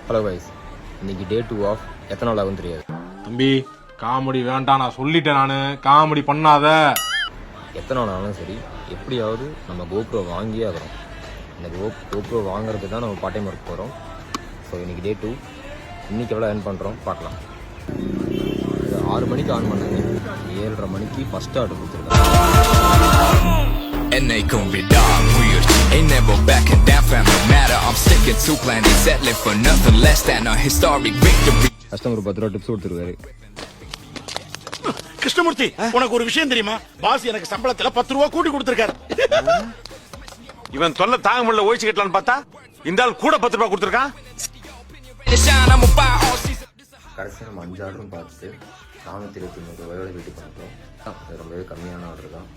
Hello guys, இன்னைக்கு டே 2 of எத்தனை நாள் ஆகும் தெரியாது. தம்பி காமெடி வேண்டாம், நான் சொல்லிட்டேன். நான் காமெடி பண்ணாத. எத்தனை நாள் ஆனாலும் சரி, எப்படியாவது நம்ம கோப்ரோ வாங்கியே ஆகிறோம். இந்த கோப்ரோ வாங்குறதுக்கு தான் நம்ம பார்ட் டைம் ஒர்க் போகிறோம். ஸோ இன்னைக்கு டே 2. இன்னைக்கு எவ்வளோ ஏர்ன் பண்ணுறோம் பார்க்கலாம். 6 மணிக்கு ஆன் பண்ணாங்க, 7:30 மணிக்கு ஃபர்ஸ்ட் ஆர்டர் கொடுத்துருக்காங்க. என்னைக்கும் விடாமுயற்சி ain't never backing down fam, no matter I'm sticking to plan and settling for nothing less than a historic victory. Customer 10 ரூபா டிப்ஸ் கொடுத்துருக்காரு. கிருஷ்ணமூர்த்தி, உனக்கு ஒரு விஷயம் தெரியுமா? பாஸ் எனக்கு சம்பளத்துல 10 ரூபா கூட்டி கொடுத்திருக்காரு. இவன் தொல்லை தாங்க முடியல, ஒழிச்சு கட்டலான்னு பார்த்தா இந்த ஆள் கூட 10 ரூபா கொடுத்துருக்கான். கடைசியாக நம்ம 5 ஆர்டரும் பார்த்துட்டு 423 ரூபாயோட வீட்டுக்கு பண்ணுறோம். ரொம்பவே கம்மியான ஆர்டர் தான்.